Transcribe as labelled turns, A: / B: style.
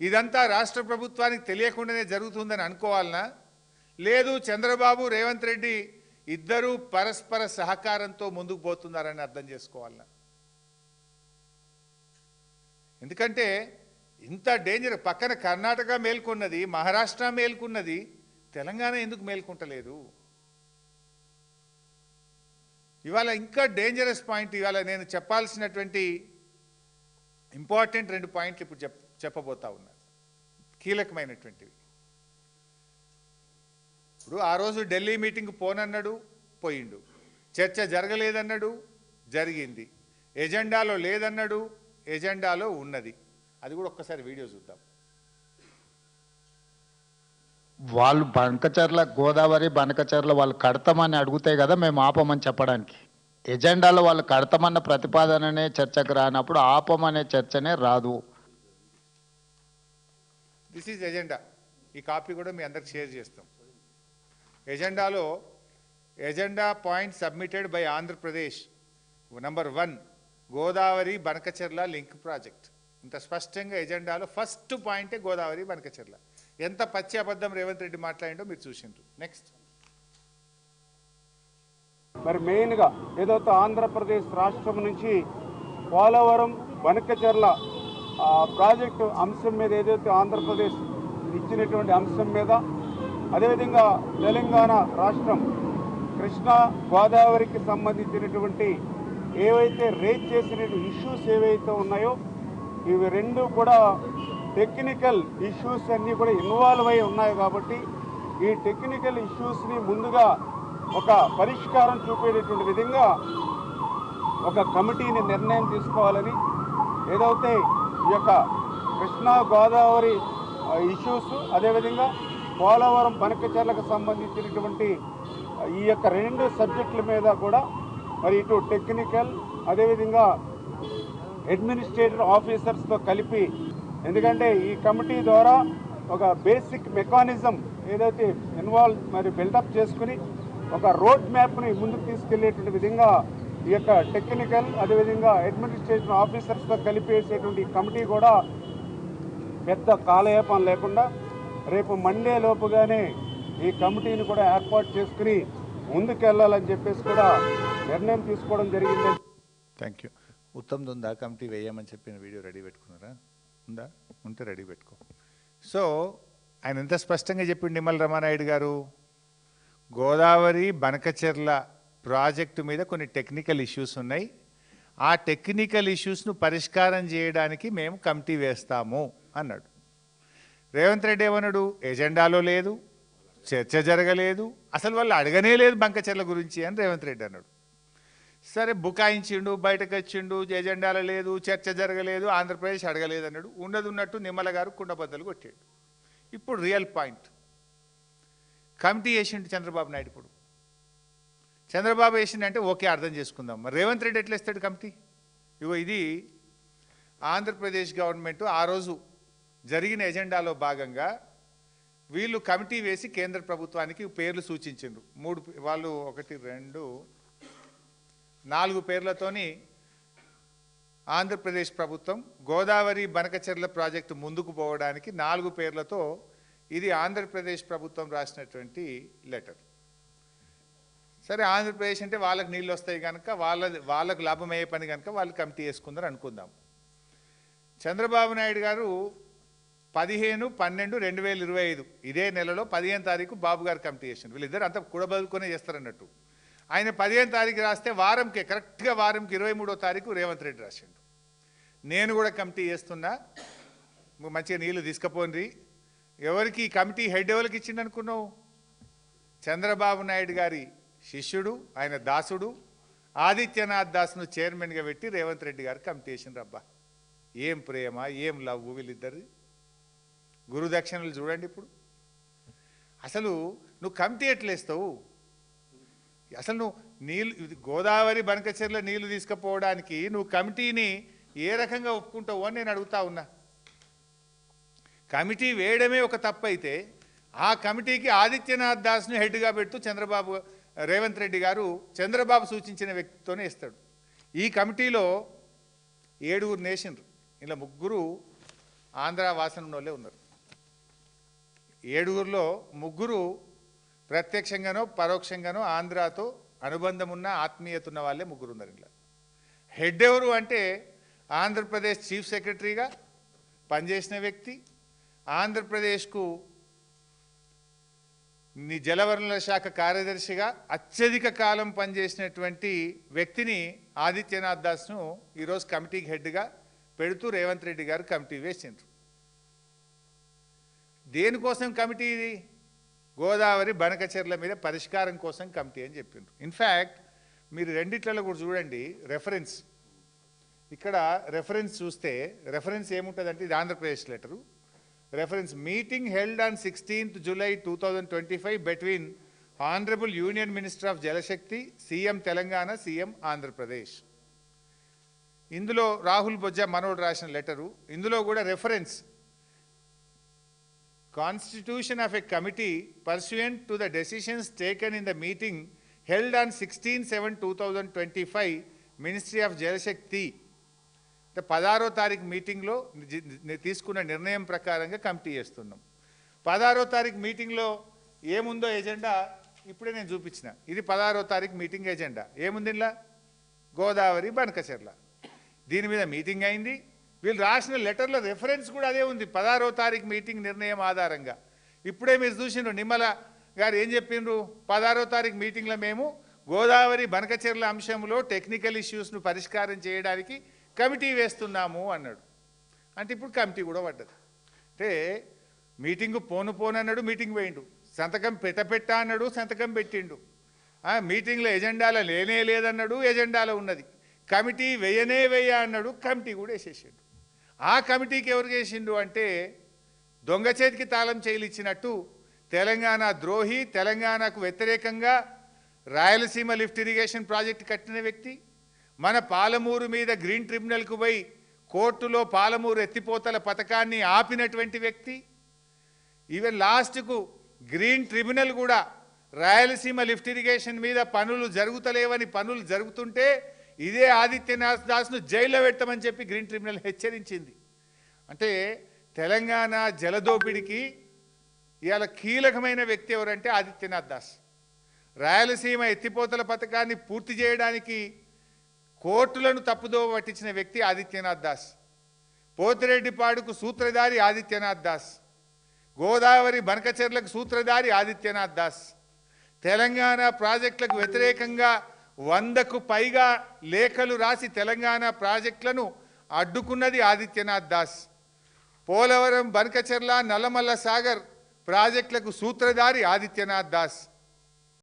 A: ఇదంతా రాష్ట్ర ప్రభుత్వానికి తెలియకుండానే జరుగుతుందని అనుకోవాలనా? లేదు చంద్రబాబు రేవంత్ రెడ్డి ఇద్దరూ పరస్పర సహకారంతో ముందుకు పోతున్నారని అర్థం చేసుకోవాలనా? ఎందుకంటే ఇంత డేంజర్, పక్కన కర్ణాటక మేల్కొన్నది, మహారాష్ట్ర మేల్కొన్నది, తెలంగాణ ఎందుకు మేల్కొంటలేదు? ఇవాళ ఇంకా డేంజరస్ పాయింట్, ఇవాళ నేను చెప్పాల్సినటువంటి ఇంపార్టెంట్ 2 పాయింట్లు ఇప్పుడు చెప్పబోతా ఉన్నాను, కీలకమైనటువంటివి. ఇప్పుడు ఆ రోజు ఢిల్లీ మీటింగ్ పోనన్నాడు, పోయిండు. చర్చ జరగలేదన్నాడు, జరిగింది. ఎజెండాలో లేదన్నాడు, ఎజెండాలో ఉన్నది. అది కూడా ఒక్కసారి వీడియో చూద్దాం.
B: వాళ్ళు బనకచర్ల గోదావరి బనకచర్ల వాళ్ళు కడతామని అడిగితే కదా మేము ఆపమని చెప్పడానికి. ఎజెండాలో వాళ్ళు కడతామన్న ప్రతిపాదననే చర్చకు రానప్పుడు ఆపమనే చర్చనే రాదు.
A: This is agenda. ఈ కాపీ కూడా మీ అందరికి షేర్ చేస్తాం. ఎజెండాలో agenda point submitted by Andhra Pradesh number 1 Godavari Banakacherla link project. ఇంత స్పష్టంగా ఎజెండాలో ఫస్ట్ పాయింటే గోదావరి బనకచెర్ల. ఎంత పచ్చి అబద్ధం రేవంత్ రెడ్డి మాట్లాడిండో మీరు చూసిండ్రు. నెక్స్ట్.
C: మరి మెయిన్గా ఏదైతే ఆంధ్రప్రదేశ్ రాష్ట్రం నుంచి పోలవరం బనకచెర్ల ప్రాజెక్టు అంశం మీద ఏదైతే ఆంధ్రప్రదేశ్ ఇచ్చినటువంటి అంశం మీద, అదేవిధంగా తెలంగాణ రాష్ట్రం కృష్ణా గోదావరికి సంబంధించినటువంటి ఏవైతే రేజ్ చేసిన ఇష్యూస్ ఏవైతే ఉన్నాయో ఇవి రెండు కూడా టెక్నికల్ ఇష్యూస్ అన్నీ కూడా ఇన్వాల్వ్ అయి ఉన్నాయి. కాబట్టి ఈ టెక్నికల్ ఇష్యూస్ని ముందుగా ఒక పరిష్కారం చూపేటటువంటి విధంగా ఒక కమిటీని నిర్ణయం తీసుకోవాలని, ఏదైతే ఈ యొక్క కృష్ణా గోదావరి ఇష్యూస్, అదేవిధంగా పోలవరం బనకచెర్లకు సంబంధించినటువంటి ఈ యొక్క 2 సబ్జెక్టుల మీద కూడా మరి ఇటు టెక్నికల్ అదేవిధంగా అడ్మినిస్ట్రేటివ్ ఆఫీసర్స్తో కలిపి, ఎందుకంటే ఈ కమిటీ ద్వారా ఒక బేసిక్ మెకానిజం ఏదైతే మరి బిల్డప్ చేసుకుని ఒక రోడ్ మ్యాప్ని ముందుకు తీసుకెళ్లేటువంటి విధంగా ఈ యొక్క టెక్నికల్ అదేవిధంగా అడ్మినిస్ట్రేటివ్ ఆఫీసర్స్తో కలిపేసేటువంటి కమిటీ కూడా పెద్ద కాలయాపన లేకుండా రేపు మండే లోపుగానే ఈ కమిటీని కూడా ఏర్పాటు చేసుకుని ముందుకెళ్లాలని చెప్పేసి కూడా నిర్ణయం తీసుకోవడం జరిగింది.
A: Thank you. ఉత్తమ్ ఉందా కమిటీ వేయమని చెప్పిన వీడియో రెడీ పెట్టుకున్నారా? ఉందా? ఉంటే రెడీ పెట్టుకో. సో ఆయన ఎంత స్పష్టంగా చెప్పిండు నిమ్మల రామానాయుడు గారు, గోదావరి బనకచెర్ల ప్రాజెక్టు మీద కొన్ని టెక్నికల్ ఇష్యూస్ ఉన్నాయి, ఆ టెక్నికల్ ఇష్యూస్ను పరిష్కారం చేయడానికి మేము కమిటీ వేస్తాము అన్నాడు. రేవంత్ రెడ్డి ఏమన్నాడు? ఎజెండాలో లేదు, చర్చ జరగలేదు, అసలు వాళ్ళు అడగనే లేదు బనకచెర్ల గురించి అని రేవంత్ రెడ్డి అన్నాడు. సరే బుకాయించిండు, బయటకు వచ్చిండు, ఎజెండాలో లేదు, చర్చ జరగలేదు, ఆంధ్రప్రదేశ్ అడగలేదు అన్నాడు. ఉన్నట్టు నిమ్మల గారు కుండబద్దలు కొట్టాడు. ఇప్పుడు రియల్ పాయింట్, కమిటీ వేసిండు చంద్రబాబు నాయుడు. ఇప్పుడు చంద్రబాబు వేసిండంటే ఓకే, అర్థం చేసుకుందాం. మరి రేవంత్ రెడ్డి ఎట్లా ఇస్తాడు కమిటీ? ఇగో ఇది ఆంధ్రప్రదేశ్ గవర్నమెంట్ ఆ రోజు జరిగిన ఎజెండాలో భాగంగా వీళ్ళు కమిటీ వేసి కేంద్ర ప్రభుత్వానికి పేర్లు సూచించిండ్రు. 3 వాళ్ళు 1 2 4 పేర్లతోని ఆంధ్రప్రదేశ్ ప్రభుత్వం గోదావరి బనకచెర్ల ప్రాజెక్టు ముందుకు పోవడానికి 4 పేర్లతో ఇది ఆంధ్రప్రదేశ్ ప్రభుత్వం రాసినటువంటి లెటర్. సరే ఆంధ్రప్రదేశ్ అంటే వాళ్ళకి నీళ్ళు వస్తాయి కనుక వాళ్ళకు లాభమయ్యే పని కనుక వాళ్ళు కమిటీ వేసుకుందని అనుకుందాం. చంద్రబాబు నాయుడు గారు 15/12/2025 ఇదే నెలలో 15వ తారీఖు బాబు గారు కమిటీ చేసిండు. వీళ్ళిద్దరు అంతా కూడబదుకునే చేస్తారన్నట్టు. ఆయన 15వ తారీఖు రాస్తే వారంకి కరెక్ట్గా వారంకి 23వ తారీఖు రేవంత్ రెడ్డి రాసిండు. నేను కూడా కమిటీ చేస్తున్నా, మంచిగా నీళ్లు తీసుకుపోండి. ఎవరికి ఈ కమిటీ హెడ్ ఎవరికి ఇచ్చిండు అనుకున్నావు? చంద్రబాబు నాయుడు గారి శిష్యుడు, ఆయన దాసుడు ఆదిత్యనాథ్ దాస్ను చైర్మన్గా పెట్టి రేవంత్ రెడ్డి గారు కమిటీ చేసిండ్రు. అబ్బా ఏం ప్రేమ, ఏం లవ్ వీళ్ళిద్దరిది. గురుదక్షిణలు చూడండి. ఇప్పుడు అసలు నువ్వు కమిటీ ఎట్లేస్తావు? అసలు నువ్వు నీళ్ళు గోదావరి బనకచెర్ల నీళ్లు తీసుకుపోవడానికి నువ్వు కమిటీని ఏ రకంగా ఒప్పుకుంటావు అని నేను అడుగుతా ఉన్నా. కమిటీ వేయడమే ఒక తప్పు అయితే ఆ కమిటీకి ఆదిత్యనాథ్ దాస్ను హెడ్గా పెడుతూ రేవంత్ రెడ్డి గారు చంద్రబాబు సూచించిన వ్యక్తితోనే ఇస్తాడు. ఈ కమిటీలో 7 నేషన్లు, ఇలా 3 ఆంధ్ర వాసన ఉన్నోళ్ళే ఉన్నారు. 7గురిలో 3 ప్రత్యక్షంగానో పరోక్షంగానో ఆంధ్రాతో అనుబంధం ఉన్న ఆత్మీయత ఉన్న వాళ్ళే 3 ఉన్నారు. ఇలా హెడ్ ఎవరు అంటే ఆంధ్రప్రదేశ్ చీఫ్ సెక్రటరీగా పనిచేసిన వ్యక్తి, ఆంధ్రప్రదేశ్కు జలవనరుల శాఖ కార్యదర్శిగా అత్యధిక కాలం పనిచేసినటువంటి వ్యక్తిని ఆదిత్యనాథ్ దాస్ను ఈరోజు కమిటీకి హెడ్గా పెడుతూ రేవంత్ రెడ్డి గారు కమిటీ వేసిండ్రు. దేనికోసం కమిటీ ఇది? గోదావరి బనకచెర్ల మీద పరిష్కారం కోసం కమిటీ అని చెప్పిండ్రు. ఇన్ఫ్యాక్ట్ మీరు రెండిట్లలో కూడా చూడండి రెఫరెన్స్. ఇక్కడ రెఫరెన్స్ చూస్తే రెఫరెన్స్ ఏముంటుందంటే ఇది Andhra Pradesh letter. Reference meeting held on 16th July 2025 between honourable union minister of Jal Shakti, CM Telangana, CM Andhra Pradesh. ఇందులో రాహుల్ బొజ్జా మనోడు రాసిన లెటరు. ఇందులో కూడా reference Constitution of a committee pursuant to the decisions taken in the meeting held on 16/7/2025 Ministry of Jal Shakti. అంటే 16వ తారీఖు మీటింగ్లో తీసుకున్న నిర్ణయం ప్రకారంగా కమిటీ చేస్తున్నాం. 16వ తారీఖు మీటింగ్లో ఏముందో ఎజెండా ఇప్పుడే నేను చూపించిన. ఇది 16వ తారీఖు మీటింగ్ ఎజెండా. ఏముంది ఇలా? గోదావరి బనకచెర్ల. దీని మీద మీటింగ్ అయింది. వీళ్ళు రాసిన లెటర్లో రెఫరెన్స్ కూడా అదే ఉంది, 16వ తారీఖు మీటింగ్ నిర్ణయం ఆధారంగా. ఇప్పుడే మీరు చూసిండ్రు నిమ్మల గారు ఏం చెప్పిండ్రు, 16వ తారీఖు మీటింగ్లో మేము గోదావరి బనకచెర్ల అంశంలో టెక్నికల్ ఇష్యూస్ను పరిష్కారం చేయడానికి కమిటీ వేస్తున్నాము అన్నాడు. అంటే ఇప్పుడు కమిటీ కూడా పడ్డది. అంటే మీటింగు పోను అన్నాడు, మీటింగ్ పోయిండు. సంతకం పెట్ట అన్నాడు, సంతకం పెట్టిండు. మీటింగ్లో ఎజెండాలో లేనే లేదన్నాడు, ఎజెండాలో ఉన్నది. కమిటీ వేయనే అన్నాడు, కమిటీ కూడా వేసేసాడు. ఆ కమిటీకి ఎవరు వేసిండు అంటే దొంగ చేతికి తాళం చేయిలు ఇచ్చినట్టు తెలంగాణ ద్రోహి, తెలంగాణకు వ్యతిరేకంగా రాయలసీమ లిఫ్ట్ ఇరిగేషన్ ప్రాజెక్టు కట్టిన వ్యక్తి, మన పాలమూరు మీద గ్రీన్ ట్రిబ్యునల్కు పోయి కోర్టులో పాలమూరు ఎత్తిపోతల పథకాన్ని ఆపినటువంటి వ్యక్తి, ఈవెన్ లాస్ట్కు గ్రీన్ ట్రిబ్యునల్ కూడా రాయలసీమ లిఫ్ట్ ఇరిగేషన్ మీద పనులు జరుగుతలేవని పనులు జరుగుతుంటే ఇదే ఆదిత్యనాథ్ దాస్ను జైల్లో పెట్టమని చెప్పి గ్రీన్ ట్రిబ్యునల్ హెచ్చరించింది. అంటే తెలంగాణ జలదోపిడికి ఇవాళ కీలకమైన వ్యక్తి ఎవరంటే ఆదిత్యనాథ్ దాస్. రాయలసీమ ఎత్తిపోతల పథకాన్ని పూర్తి చేయడానికి కోర్టులను తప్పుదోవ పట్టించిన వ్యక్తి ఆదిత్యనాథ్ దాస్. పోతిరెడ్డిపాడుకు సూత్రధారి ఆదిత్యనాథ్ దాస్. గోదావరి బనకచెర్లకు సూత్రధారి ఆదిత్యనాథ్ దాస్. తెలంగాణ ప్రాజెక్టులకు వ్యతిరేకంగా 100కు పైగా లేఖలు రాసి తెలంగాణ ప్రాజెక్టులను అడ్డుకున్నది ఆదిత్యనాథ్ దాస్. పోలవరం, బనకచెర్ల, నల్లమల్ల సాగర్ ప్రాజెక్టులకు సూత్రధారి ఆదిత్యనాథ్ దాస్.